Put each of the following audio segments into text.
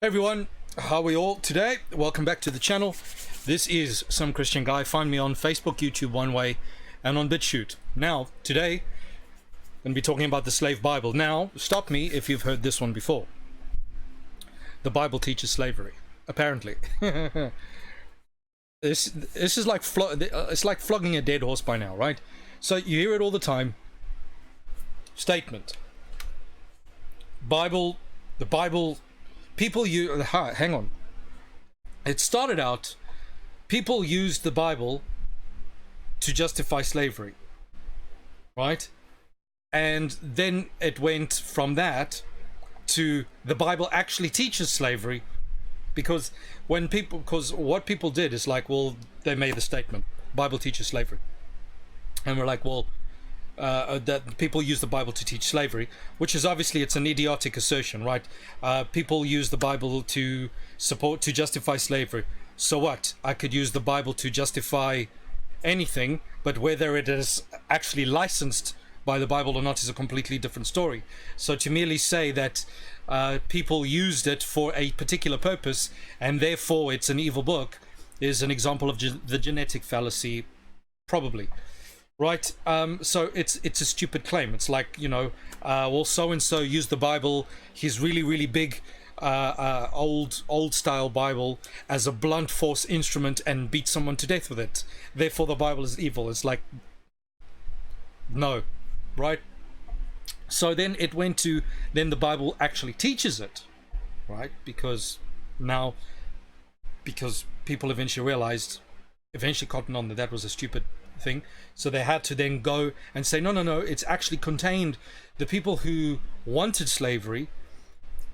Hey everyone, how are we all today? Welcome back to the channel. This is Some Christian Guy. Find me on Facebook, YouTube, One Way, and on BitChute. Now, today, I'm going to be talking about the slave Bible. Now, stop me if you've heard this one before. The Bible teaches slavery, apparently. This is like it's like flogging a dead horse by now, right? So you hear it all the time. Statement. The Bible. People hang on. It started out, people used the Bible to justify slavery, right? And then it went from that to the Bible actually teaches slavery, because what people did is like, well, they made the statement, Bible teaches slavery, and we're like, well, that people use the Bible to teach slavery, which is obviously, it's an idiotic assertion, right? People use the Bible to justify slavery. So what? I could use the Bible to justify anything, but whether it is actually licensed by the Bible or not is a completely different story. So to merely say that people used it for a particular purpose and therefore it's an evil book is an example of the genetic fallacy, probably. Right, so it's a stupid claim. It's like, you know, well, so and so used the Bible, his really big old style Bible, as a blunt force instrument and beat someone to death with it. Therefore, the Bible is evil. It's like, no, right? So then it went to, then the Bible actually teaches it, right? Because people eventually realized, eventually cottoned on that was a stupid thing, so they had to then go and say, no, it's actually contained. The people who wanted slavery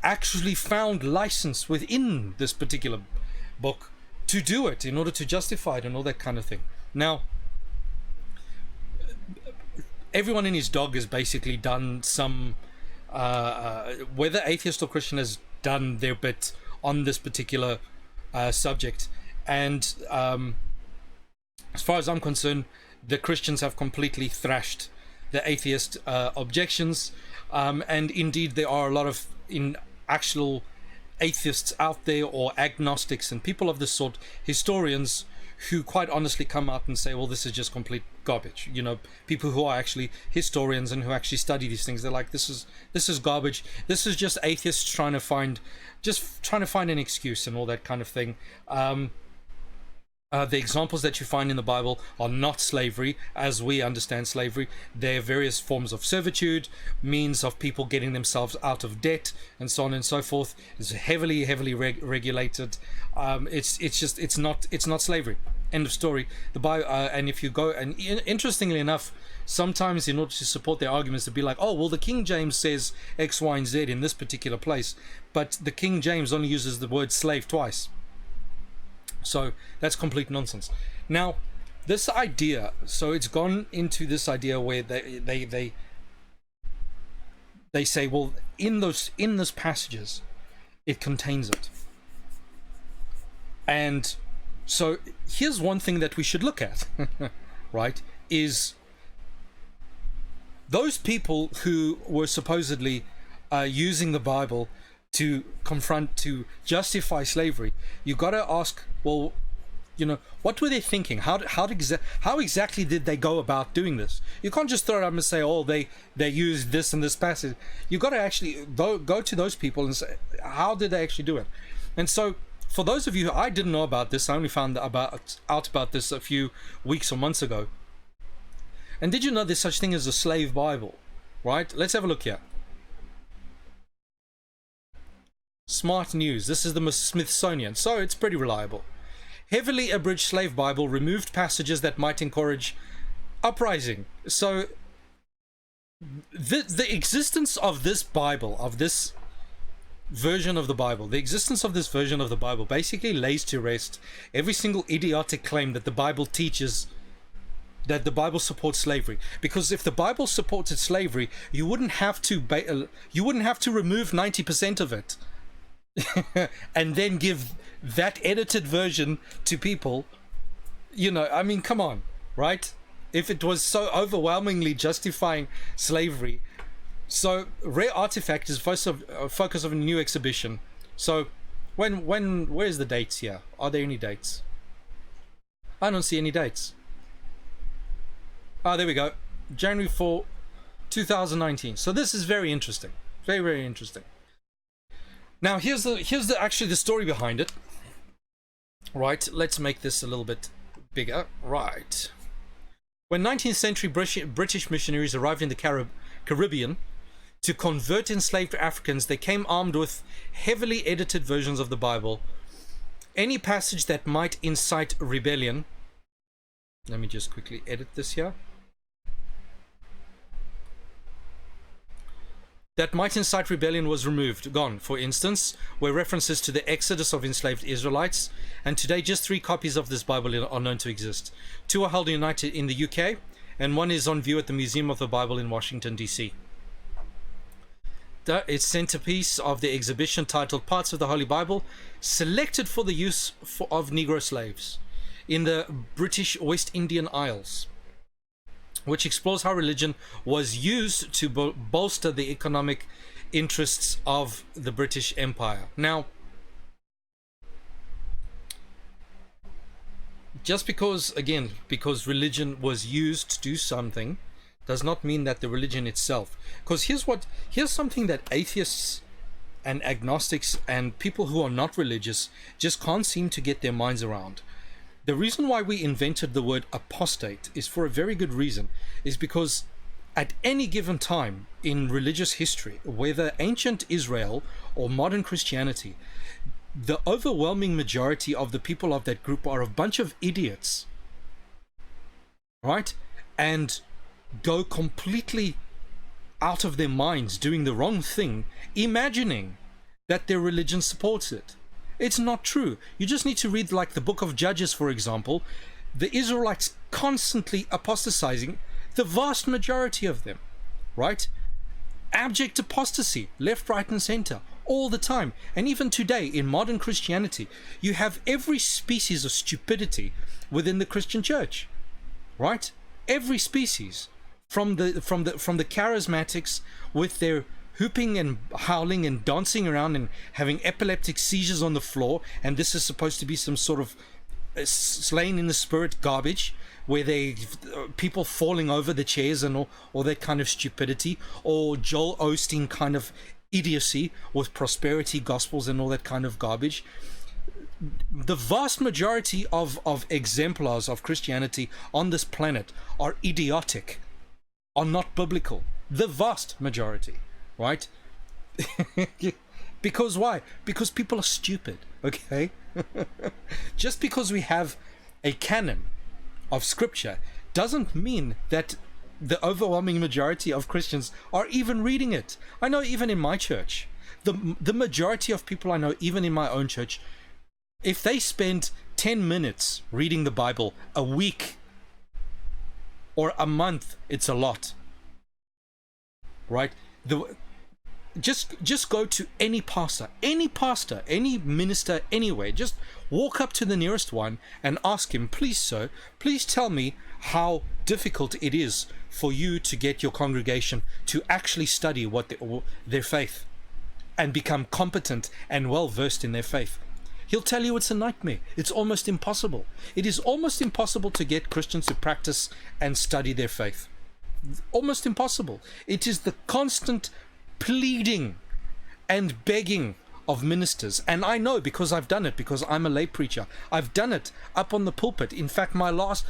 actually found license within this particular book to do it in order to justify it and all that kind of thing. Now, everyone and his dog has basically done some, whether atheist or Christian, has done their bit on this particular subject, and as far as I'm concerned, the Christians have completely thrashed the atheist objections, and indeed there are a lot of actual atheists out there, or agnostics and people of this sort, historians, who quite honestly come out and say, well, this is just complete garbage. You know, people who are actually historians and who actually study these things, they're like, this is garbage. This is just atheists trying to find an excuse and all that kind of thing. The examples that you find in the Bible are not slavery as we understand slavery. They're various forms of servitude, means of people getting themselves out of debt, and so on and so forth. It's heavily regulated. It's not slavery. End of story. The Bible, and if you go, and interestingly enough, sometimes in order to support their arguments, to be like, oh, well, the King James says X, Y, and Z in this particular place, but the King James only uses the word slave twice. So that's complete nonsense. Now, this idea, so it's gone into this idea where they say, well, in those passages, it contains it. And so here's one thing that we should look at, right, is those people who were supposedly using the Bible to justify slavery. You got to ask, well, you know, what were they thinking? How exactly did they go about doing this? You can't just throw it up and say, oh, they used this and this passage. You got to actually go to those people and say, how did they actually do it? And so, for those of you who, I didn't know about this, I only found out about this a few weeks or months ago. And did you know there's such thing as a slave Bible? Right? Let's have a look here. Smart News. This is the Smithsonian, so it's pretty reliable. Heavily abridged slave Bible removed passages that might encourage uprising. So the existence of this Bible, of this version of the Bible, the existence of this version of the Bible basically lays to rest every single idiotic claim that the Bible teaches, that the Bible supports slavery. Because if the Bible supported slavery, you wouldn't have to remove 90% of it and then give that edited version to people. You know, I mean, come on, right? If it was so overwhelmingly justifying slavery, So Rare Artifact is focus of a new exhibition. So Where's the dates here? Are there any dates? I don't see any dates. Ah, there we go. January 4, 2019. So this is very interesting. Very, very interesting. Now here's actually the story behind it. Right, let's make this a little bit bigger. Right. When 19th century British missionaries arrived in the Caribbean to convert enslaved Africans, they came armed with heavily edited versions of the Bible. Any passage that might incite rebellion. Let me just quickly edit this here. That might incite rebellion was removed, gone. For instance, were references to the exodus of enslaved Israelites, and today just 3 copies of this Bible are known to exist. 2 are held in the UK, and 1 is on view at the Museum of the Bible in Washington, D.C. Its centerpiece of the exhibition, titled Parts of the Holy Bible, selected for the use of Negro slaves in the British West Indian Isles, which explores how religion was used to bolster the economic interests of the British Empire. Now, just because religion was used to do something does not mean that the religion itself. Because here's something that atheists and agnostics and people who are not religious just can't seem to get their minds around. The reason why we invented the word apostate is for a very good reason, is because at any given time in religious history, whether ancient Israel or modern Christianity, the overwhelming majority of the people of that group are a bunch of idiots, right? And go completely out of their minds doing the wrong thing, imagining that their religion supports it. It's not true. You just need to read, like, the book of Judges, for example. The Israelites constantly apostatizing, the vast majority of them, right? Abject apostasy, left, right, and center, all the time. And even today, in modern Christianity, you have every species of stupidity within the Christian church, right? Every species, from the charismatics with their hooping and howling and dancing around and having epileptic seizures on the floor, and this is supposed to be some sort of slain in the spirit garbage, where people falling over the chairs and all that kind of stupidity, or Joel Osteen kind of idiocy with prosperity gospels and all that kind of garbage. The vast majority of exemplars of Christianity on this planet are idiotic, are not biblical. The vast majority. Right? Because why? Because people are stupid, okay? Just because we have a canon of scripture doesn't mean that the overwhelming majority of Christians are even reading it. I know even in my church, the majority of people I know, even in my own church, if they spend 10 minutes reading the Bible a week or a month, it's a lot, right? Just go to any pastor, any minister, anywhere. Just walk up to the nearest one and ask him, please, sir, please tell me how difficult it is for you to get your congregation to actually study their faith and become competent and well versed in their faith. He'll tell you it's a nightmare. It's almost impossible. It is almost impossible to get Christians to practice and study their faith. Almost impossible. It is the constant pleading and begging of ministers, and I know because I've done it, because I'm a lay preacher. I've done it up on the pulpit. In fact, my last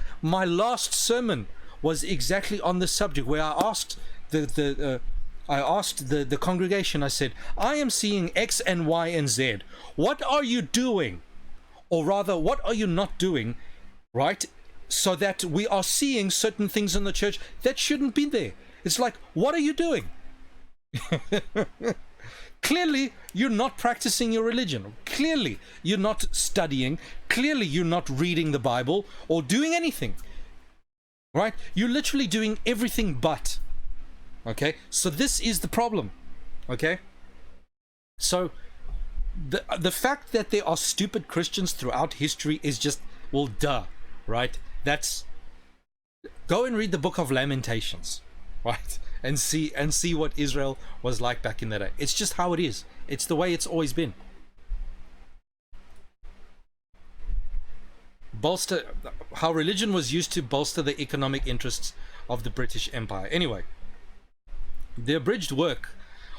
sermon was exactly on this subject, where I asked the congregation. I said, I am seeing X and Y and Z. What are you doing? Or rather, what are you not doing, right? So that we are seeing certain things in the church that shouldn't be there. It's like, what are you doing? Clearly you're not practicing your religion. Clearly you're not studying. Clearly you're not reading the Bible or doing anything, right? You're literally doing everything but. Okay, so this is the problem. Okay, so the fact that there are stupid Christians throughout history is just, well, duh, right? That's, go and read the book of Lamentations, right? And see what Israel was like back in the day. It's just how it is. It's the way it's always been. bolster, how religion was used to bolster the economic interests of the British Empire. Anyway, the abridged work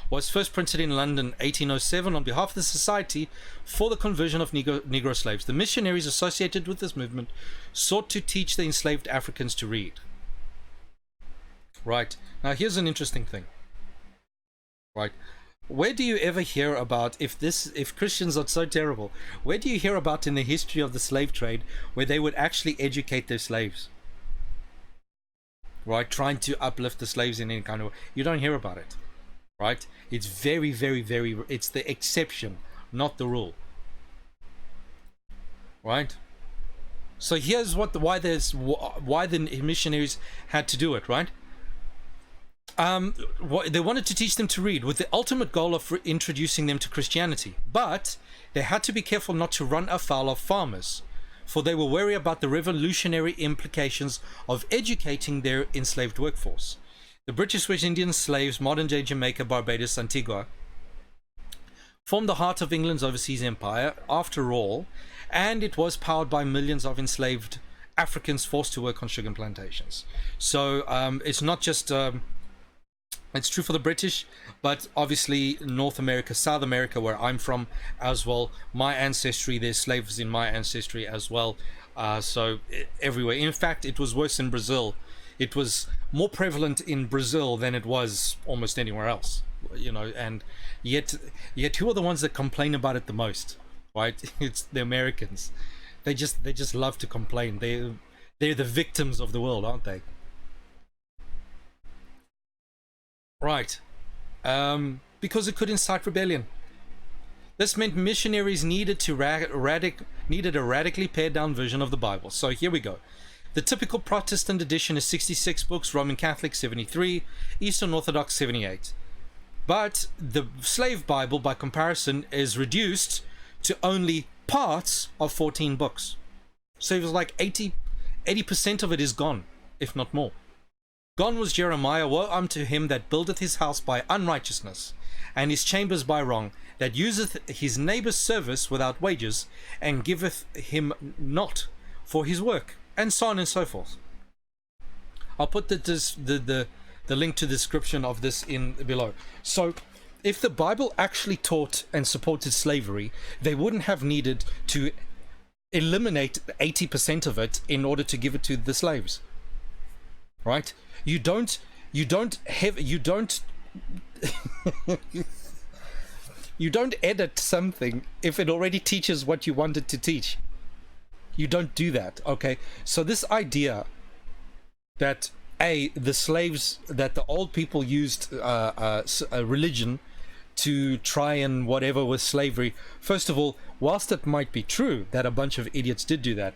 was first printed in London 1807 on behalf of the Society for the Conversion of Negro Slaves. The missionaries associated with this movement sought to teach the enslaved Africans to read. Right, now here's an interesting thing. Right, where do you ever hear about, if Christians are so terrible, where do you hear about in the history of the slave trade where they would actually educate their slaves? Right, trying to uplift the slaves in any kind of way. You don't hear about it. Right, it's very, very, very, it's the exception, not the rule. Right, so here's why the missionaries had to do it. Right, they wanted to teach them to read with the ultimate goal of introducing them to Christianity, but they had to be careful not to run afoul of farmers, for they were wary about the revolutionary implications of educating their enslaved workforce. The British West Indian slaves, modern-day Jamaica, Barbados, Antigua, formed the heart of England's overseas empire, after all, and it was powered by millions of enslaved Africans forced to work on sugar plantations. So it's not just... it's true for the British, but obviously North America, South America, where I'm from as well. My ancestry, there's slaves in my ancestry as well. So everywhere. In fact, it was worse in Brazil. It was more prevalent in Brazil than it was almost anywhere else, you know. And yet who are the ones that complain about it the most? Right? It's the Americans. They just love to complain. They're the victims of the world, aren't they? Right, because it could incite rebellion. This meant missionaries needed a radically pared down version of the Bible. So here we go. The typical Protestant edition is 66 books, Roman Catholic 73, Eastern Orthodox 78. But the slave Bible, by comparison, is reduced to only parts of 14 books. So it was like 80% of it is gone, if not more. Gone was Jeremiah. Woe unto him that buildeth his house by unrighteousness, and his chambers by wrong, that useth his neighbour's service without wages, and giveth him not for his work, and so on and so forth. I'll put the link to the description of this in below. So if the Bible actually taught and supported slavery, they wouldn't have needed to eliminate 80% of it in order to give it to the slaves. Right? You don't edit something if it already teaches what you want it to teach. You don't do that. Okay, so this idea that the slaves, that the old people used religion to try and whatever with slavery, first of all, whilst it might be true that a bunch of idiots did do that,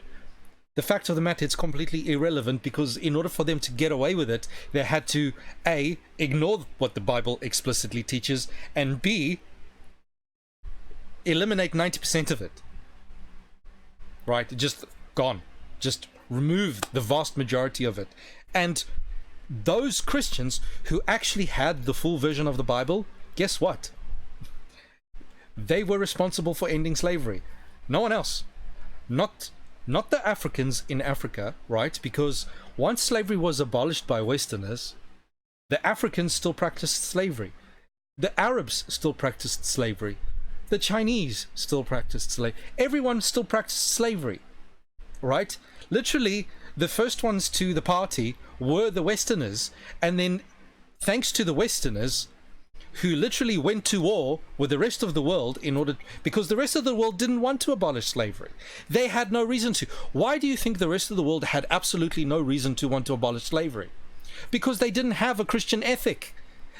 the fact of the matter, it's completely irrelevant, because in order for them to get away with it, they had to A, ignore what the Bible explicitly teaches, and B, eliminate 90% of it. Right? Just gone. Just remove the vast majority of it. And those Christians who actually had the full version of the Bible, guess what? They were responsible for ending slavery. No one else. Not the Africans in Africa, right? Because once slavery was abolished by Westerners, the Africans still practiced slavery. The Arabs still practiced slavery. The Chinese still practiced slavery. Everyone still practiced slavery, right? Literally, the first ones to the party were the Westerners, and then thanks to the Westerners, who literally went to war with the rest of the world because the rest of the world didn't want to abolish slavery. They had no reason to. Why do you think the rest of the world had absolutely no reason to want to abolish slavery? Because they didn't have a Christian ethic.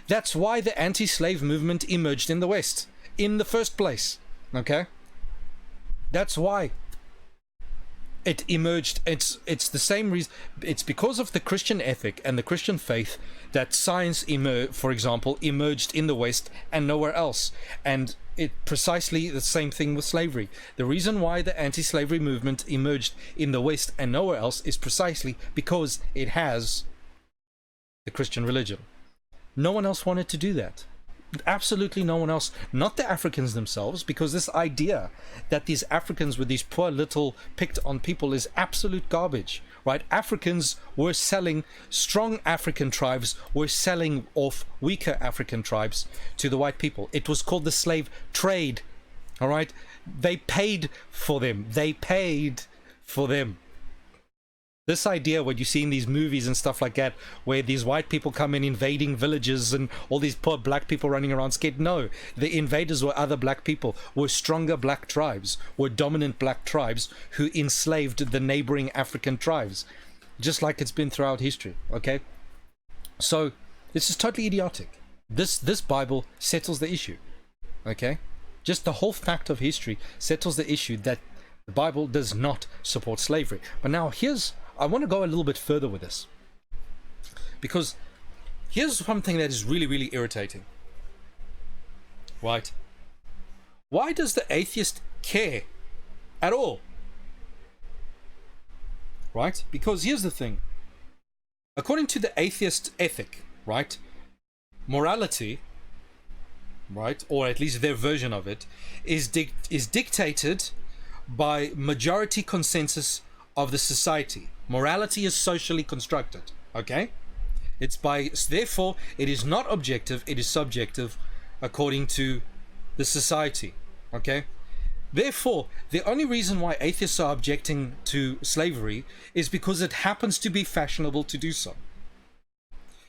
That's why the anti-slave movement emerged in the West in the first place. Okay? That's why it emerged. It's the same reason. It's because of the Christian ethic and the Christian faith that science, for example, emerged in the West and nowhere else. And it precisely the same thing with slavery. The reason why the anti-slavery movement emerged in the West and nowhere else is precisely because it has the Christian religion. No one else wanted to do that. Absolutely no one else, not the Africans themselves, because this idea that these Africans were these poor little picked on people is absolute garbage, right? Africans were selling, strong African tribes were selling off weaker African tribes to the white people. It was called the slave trade, all right? They paid for them. They paid for them. This idea, what you see in these movies and stuff like that, where these white people come in invading villages and all these poor black people running around scared. No, the invaders were other black people, were stronger black tribes, were dominant black tribes who enslaved the neighboring African tribes, just like it's been throughout history, okay? So, this is totally idiotic. This Bible settles the issue, okay? Just the whole fact of history settles the issue that the Bible does not support slavery. But now I want to go a little bit further with this, because here's something that is really, really irritating, right? Why does the atheist care at all, right? Because here's the thing. According to the atheist ethic, right, morality, right, or at least their version of it, is dictated by majority consensus of the society. Morality is socially constructed, okay? Therefore, it is not objective, it is subjective according to the society, okay? Therefore, the only reason why atheists are objecting to slavery is because it happens to be fashionable to do so.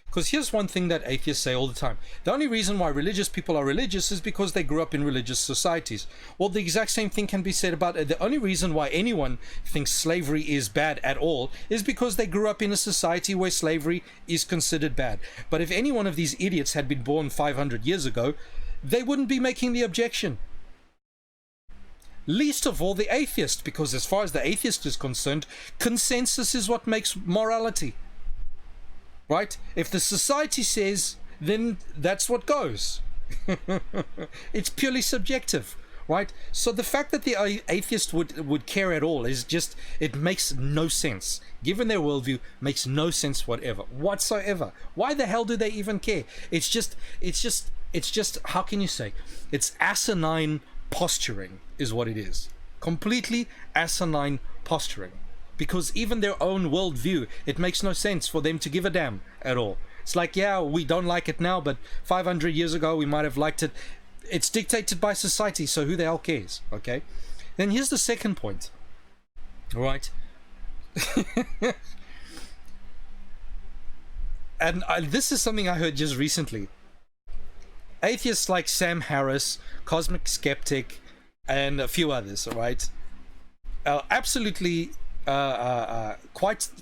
Because here's one thing that atheists say all the time. The only reason why religious people are religious is because they grew up in religious societies. Well, the exact same thing can be said about the only reason why anyone thinks slavery is bad at all is because they grew up in a society where slavery is considered bad. But if any one of these idiots had been born 500 years ago, they wouldn't be making the objection. Least of all the atheist, because as far as the atheist is concerned, consensus is what makes morality. Right? If the society says, then that's what goes. It's purely subjective, right? So the fact that the atheist would care at all is just, it makes no sense. Given their worldview, makes no sense whatsoever. Why the hell do they even care? It's just, how can you say? It's asinine posturing is what it is. Completely asinine posturing. Because even their own worldview, it makes no sense for them to give a damn at all. It's like, yeah, we don't like it now, but 500 years ago we might have liked it. It's dictated by society, so who the hell cares, okay? Then here's the second point, all right? And this is something I heard just recently. Atheists like Sam Harris, Cosmic Skeptic, and a few others, all right? Absolutely...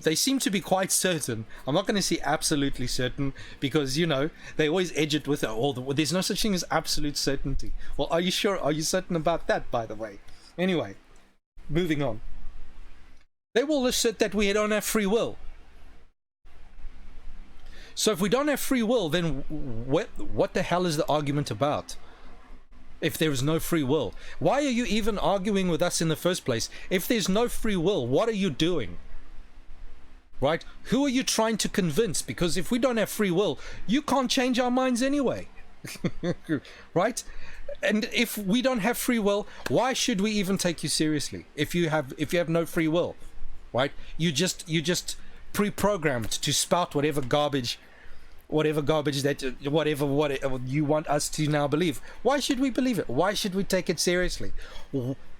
they seem to be quite certain. I'm not going to say absolutely certain, because you know they always edge it with there's no such thing as absolute certainty. Well, are you sure? Are you certain about that, by the way? Anyway, moving on. They will assert that we don't have free will. So if we don't have free will, then what the hell is the argument about? If there is no free will, why are you even arguing with us in the first place? If there's no free will, what are you doing? Right? Who are you trying to convince? Because if we don't have free will, you can't change our minds anyway. Right? And if we don't have free will, why should we even take you seriously? If you have no free will, right? You just pre-programmed to spout whatever garbage that whatever you want us to now believe. Why should we believe it? Why should we take it seriously?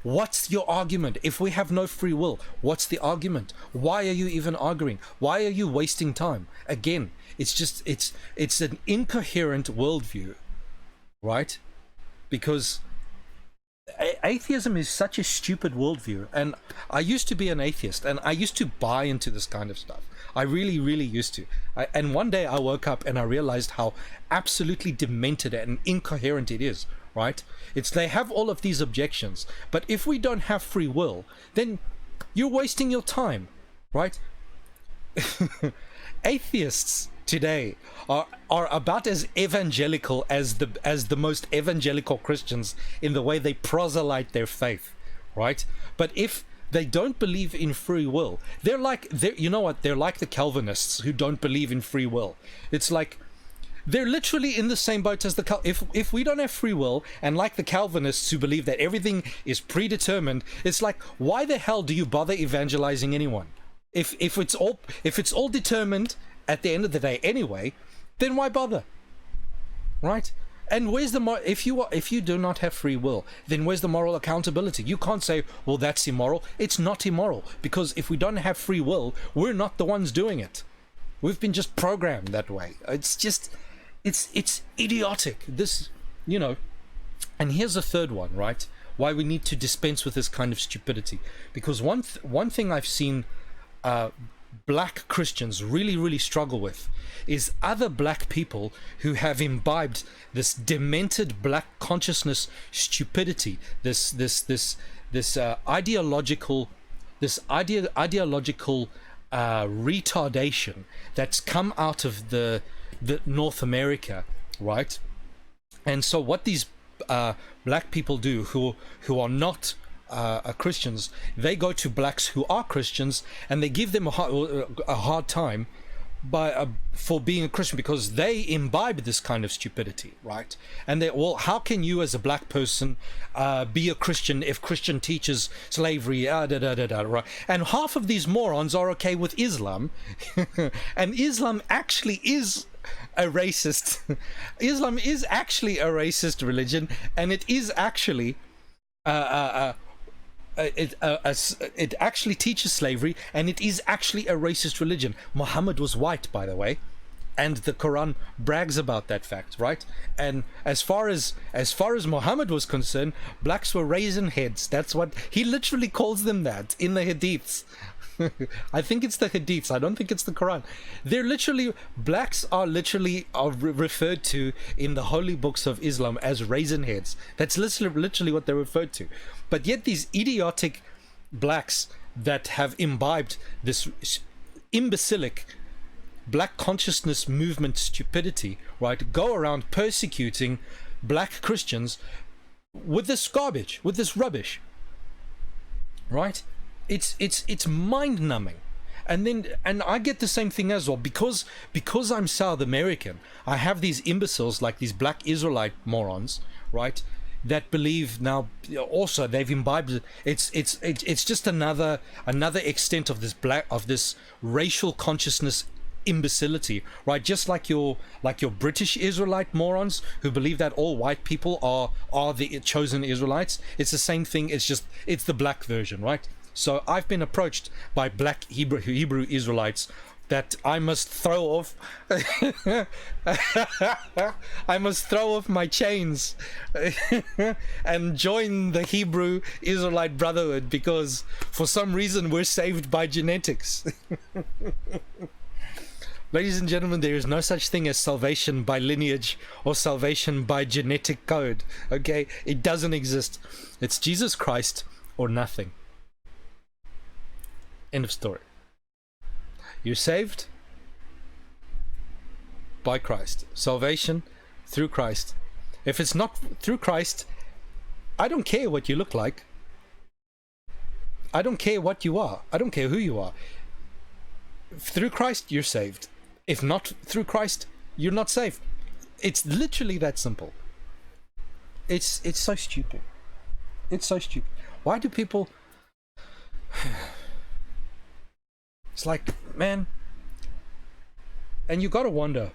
What's your argument? If we have no free will, what's the argument? Why are you even arguing? Why are you wasting time? Again, it's an incoherent worldview, right? Because atheism is such a stupid worldview, and I used to be an atheist, and I used to buy into this kind of stuff. I really, really used to. And one day I woke up and I realized how absolutely demented and incoherent it is, right? They have all of these objections, but if we don't have free will, then you're wasting your time, right? Atheists today are about as evangelical as the most evangelical Christians in the way they proselyte their faith, right? But if they don't believe in free will, you know what? They're like the Calvinists who don't believe in free will. It's like They're literally in the same boat as the if we don't have free will, and like the Calvinists who believe that everything is predetermined, it's like, why the hell do you bother evangelizing anyone? If it's all determined at the end of the day anyway, then why bother? Right? And where's the if you do not have free will, then where's the moral accountability? You can't say, well, that's immoral. It's not immoral, because if we don't have free will, we're not the ones doing it. We've been just programmed that way. It's just, it's idiotic. This, you know. And here's a third one, right? Why we need to dispense with this kind of stupidity. Because one thing I've seen black Christians really struggle with is other black people who have imbibed this demented black consciousness stupidity, this ideological retardation that's come out of the North America, right? And so what these black people do who are not Christians, they go to blacks who are Christians and they give them a hard time for being a Christian, because they imbibe this kind of stupidity, right? And they, well, how can you as a black person be a Christian if Christian teaches slavery, right? And half of these morons are okay with Islam and Islam actually is a racist Islam is actually a racist religion, and it is actually it actually teaches slavery, and it is actually a racist religion. Muhammad was white, by the way, and the Quran brags about that fact, right? And as far as Muhammad was concerned, blacks were raisin heads. That's what he literally calls them, that in the hadiths. I think it's the hadiths. I don't think it's the Quran. They're literally, blacks are literally referred to in the holy books of Islam as raisin heads. That's literally what they're referred to. But yet these idiotic blacks that have imbibed this imbecilic black consciousness movement stupidity, right, go around persecuting black Christians with this garbage, with this rubbish, right? It's mind-numbing. And I get the same thing as well, because I'm South American. I have these imbeciles like these black Israelite morons, right, that believe now also they've imbibed it's just another extent of this racial consciousness imbecility, right? Just like your British Israelite morons who believe that all white people are the chosen Israelites. It's the same thing. It's the black version, right? So I've been approached by black Hebrew Israelites that I must throw off I must throw off my chains and join the Hebrew Israelite Brotherhood, because for some reason we're saved by genetics. Ladies and gentlemen, there is no such thing as salvation by lineage or salvation by genetic code, okay? It doesn't exist. It's Jesus Christ or nothing. End of story. You're saved by Christ. Salvation through Christ. If it's not through Christ, I don't care what you look like. I don't care what you are. I don't care who you are. Through Christ, you're saved. If not through Christ, you're not saved. It's literally that simple. It's so stupid. It's so stupid. Why do people... It's like, man, and you gotta wonder.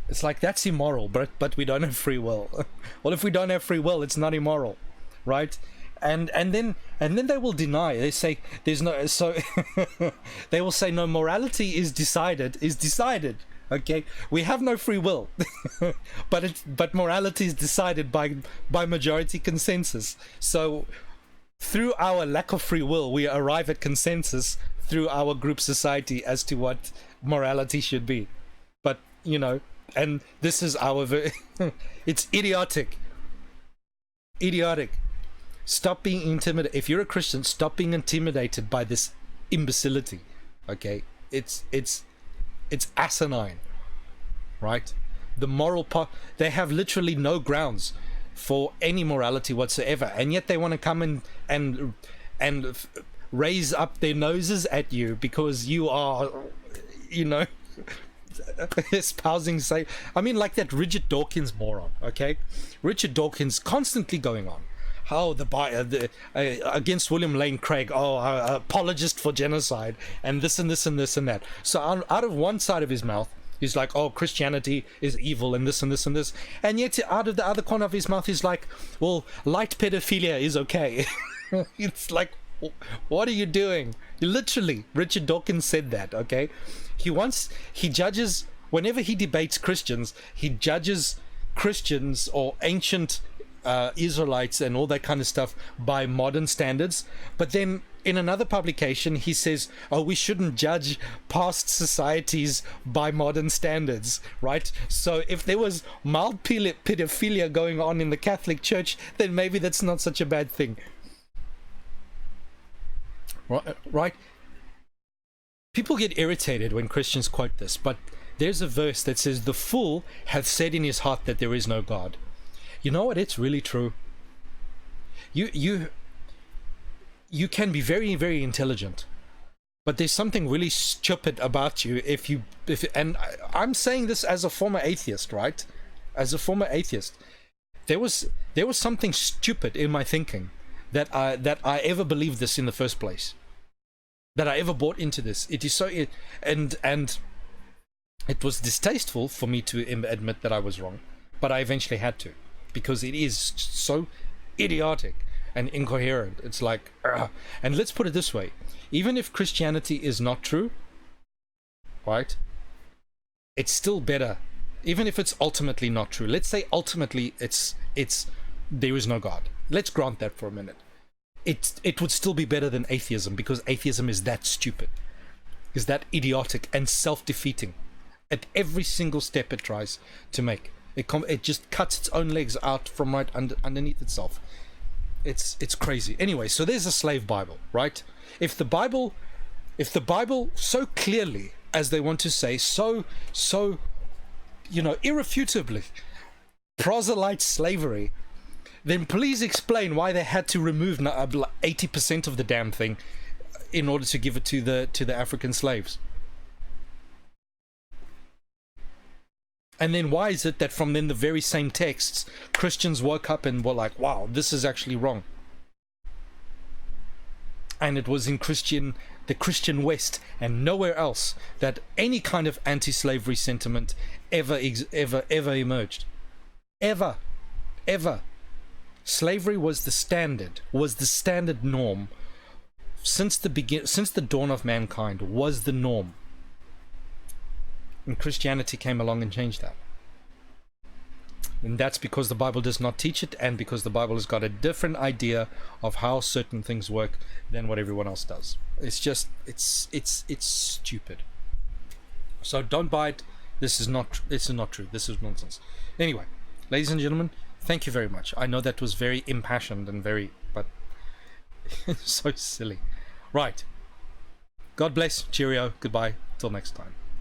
It's like, that's immoral, but we don't have free will. Well, if we don't have free will, it's not immoral, right? And then they will deny. They say there's no, so they will say no, morality is decided. Okay, we have no free will, but morality is decided by majority consensus. So through our lack of free will, we arrive at consensus through our group society as to what morality should be. But, you know, and this is our... it's idiotic. Idiotic. Stop being intimidated. If you're a Christian, stop being intimidated by this imbecility. Okay? It's asinine. Right? The moral part... They have literally no grounds for any morality whatsoever, and yet they want to come and raise up their noses at you because you are, you know, espousing, say, I mean, like that Richard Dawkins moron, okay? Richard Dawkins constantly going on how against William Lane Craig, apologist for genocide, and this and this and this and that. So out of one side of his mouth, he's like, oh, Christianity is evil and this and this and this, and yet out of the other corner of his mouth, he's like, well, light pedophilia is okay. It's like, what are you doing? Literally, Richard Dawkins said that, okay? He judges, whenever he debates Christians, he judges Christians or ancient Israelites and all that kind of stuff by modern standards. But then in another publication, he says, oh, we shouldn't judge past societies by modern standards, right? So if there was mild pedophilia going on in the Catholic Church, then maybe that's not such a bad thing. Right? People get irritated when Christians quote this, but there's a verse that says, the fool hath said in his heart that there is no God. You know what? It's really true. You can be very, very intelligent, but there's something really stupid about you and I'm saying this as a former atheist, right? As a former atheist, there was something stupid in my thinking that I ever believed this in the first place, that I ever bought into this. It is so, and it was distasteful for me to admit that I was wrong, but I eventually had to, because it is so idiotic and incoherent. It's like, and let's put it this way, even if Christianity is not true, right, it's still better, even if it's ultimately not true. Let's say ultimately it's there is no God. Let's grant that for a minute. It would still be better than atheism, because atheism is that stupid, is that idiotic and self-defeating at every single step it tries to make. It just cuts its own legs out from right underneath itself. It's crazy. Anyway, so there's a slave Bible, right? If the Bible so clearly, as they want to say, so irrefutably proselyte slavery, then please explain why they had to remove 80% of the damn thing in order to give it to the African slaves. And then why is it that from then the very same texts, Christians woke up and were like, wow, this is actually wrong? And it was in the Christian West and nowhere else that any kind of anti-slavery sentiment ever emerged. Ever. Slavery was the standard norm since the dawn of mankind, was the norm. And Christianity came along and changed that. And that's because the Bible does not teach it, and because the Bible has got a different idea of how certain things work than what everyone else does. It's just, it's stupid. So don't buy it. This is not true. This is nonsense. Anyway, ladies and gentlemen, thank you very much. I know that was very impassioned and but so silly. Right. God bless. Cheerio. Goodbye. Till next time.